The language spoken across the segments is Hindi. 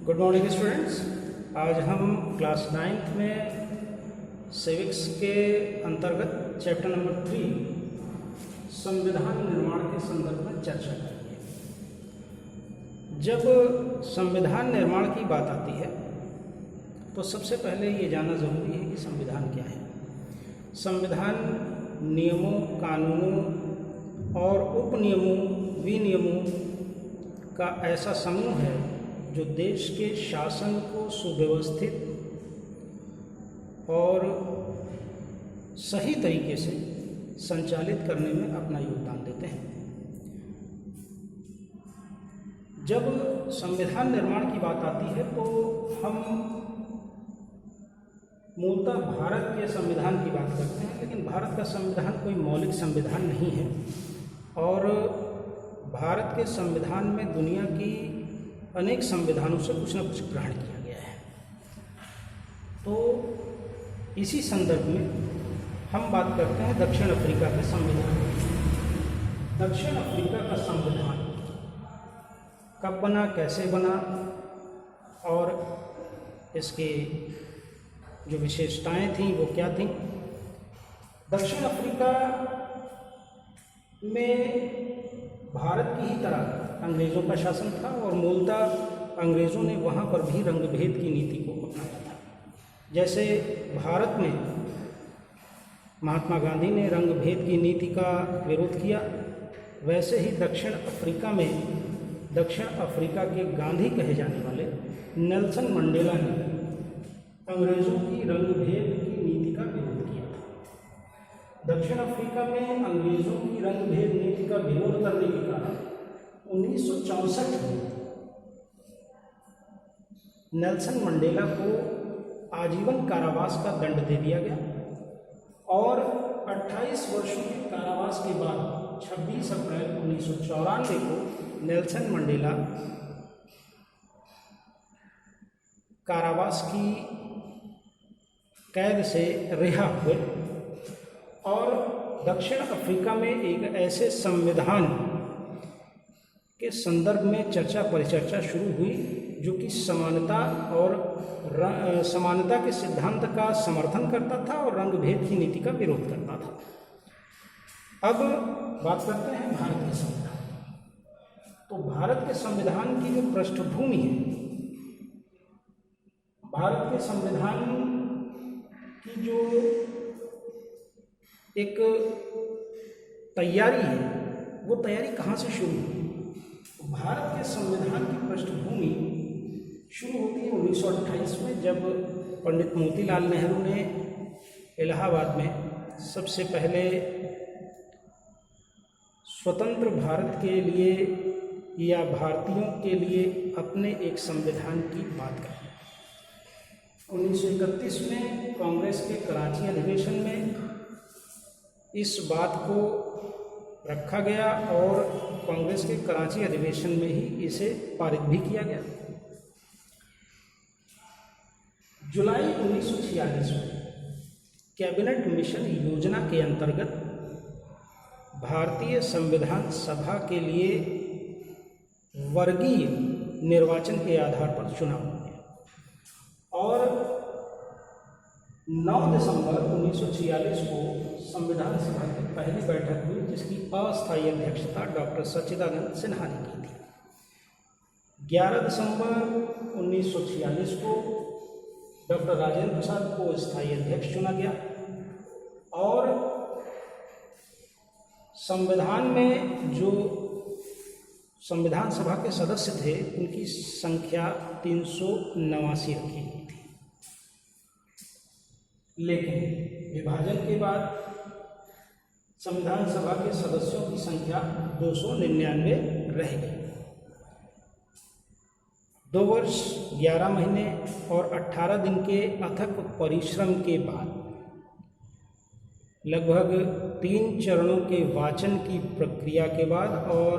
Good morning students. आज हम क्लास 9th में सिविक्स के अंतर्गत चैप्टर नंबर 3 संविधान निर्माण के संदर्भ में चर्चा करेंगे। जब संविधान निर्माण की बात आती है तो सबसे पहले ये जानना ज़रूरी है कि संविधान क्या है। संविधान नियमों, कानूनों और उपनियमों, विनियमों का ऐसा समूह है जो देश के शासन को सुव्यवस्थित और सही तरीके से संचालित करने में अपना योगदान देते हैं। जब संविधान निर्माण की बात आती है तो हम मूलतः भारत के संविधान की बात करते हैं, लेकिन भारत का संविधान कोई मौलिक संविधान नहीं है और भारत के संविधान में दुनिया की अनेक संविधानों से कुछ न कुछ ग्रहण किया गया है। तो इसी संदर्भ में हम बात करते हैं दक्षिण अफ्रीका के संविधान। दक्षिण अफ्रीका का संविधान कब बना, कैसे बना और इसकी जो विशेषताएं थीं वो क्या थीं। दक्षिण अफ्रीका में भारत की ही तरह अंग्रेज़ों का शासन था और मूलतः अंग्रेज़ों ने वहाँ पर भी रंगभेद की नीति को अपनाया था। जैसे भारत में महात्मा गांधी ने रंगभेद की नीति का विरोध किया, वैसे ही दक्षिण अफ्रीका के गांधी कहे जाने वाले नेल्सन मंडेला ने अंग्रेज़ों की रंगभेद की नीति का विरोध किया था। दक्षिण अफ्रीका में अंग्रेज़ों की रंगभेद नीति का विरोध करने के कारण 1964 में नेल्सन मंडेला को आजीवन कारावास का दंड दे दिया गया और 28 वर्षों के कारावास के बाद 26 अप्रैल 1994 को नेल्सन मंडेला कारावास की कैद से रिहा हुए और दक्षिण अफ्रीका में एक ऐसे संविधान के संदर्भ में चर्चा परिचर्चा शुरू हुई जो कि समानता के सिद्धांत का समर्थन करता था और रंगभेद की नीति का विरोध करता था। अब बात करते हैं भारत के संविधान। तो भारत के संविधान की जो पृष्ठभूमि है, भारत के संविधान की जो एक तैयारी है, वो तैयारी कहाँ से शुरू हुई। भारत के संविधान की पृष्ठभूमि शुरू होती है 1928 में, जब पंडित मोतीलाल नेहरू ने इलाहाबाद में सबसे पहले स्वतंत्र भारत के लिए या भारतीयों के लिए अपने एक संविधान की बात कही। 1931 में कांग्रेस के कराची अधिवेशन में इस बात को रखा गया और कांग्रेस के कराची अधिवेशन में ही इसे पारित भी किया गया। जुलाई 1946 में कैबिनेट मिशन योजना के अंतर्गत भारतीय संविधान सभा के लिए वर्गीय निर्वाचन के आधार पर चुनाव हुए और 9 दिसंबर 1946 को संविधान सभा की पहली बैठक हुई, जिसकी अस्थायी अध्यक्षता डॉक्टर सच्चिदानंद सिन्हा ने की थी। 11 दिसंबर 1946 को डॉक्टर राजेंद्र प्रसाद को स्थायी अध्यक्ष चुना गया और संविधान में जो संविधान सभा के सदस्य थे उनकी संख्या 389 रखी गई थी। लेकिन विभाजन के बाद संविधान सभा के सदस्यों की संख्या 299 रह गई। 2 वर्ष 11 महीने और 18 दिन के अथक परिश्रम के बाद लगभग 3 चरणों के वाचन की प्रक्रिया के बाद और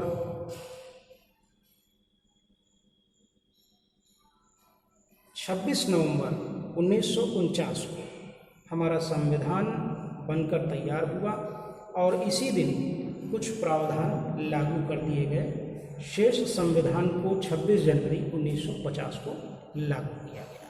26 नवंबर 1949 को हमारा संविधान बनकर तैयार हुआ और इसी दिन कुछ प्रावधान लागू कर दिए गए शेष संविधान को 26 जनवरी 1950 को लागू किया गया।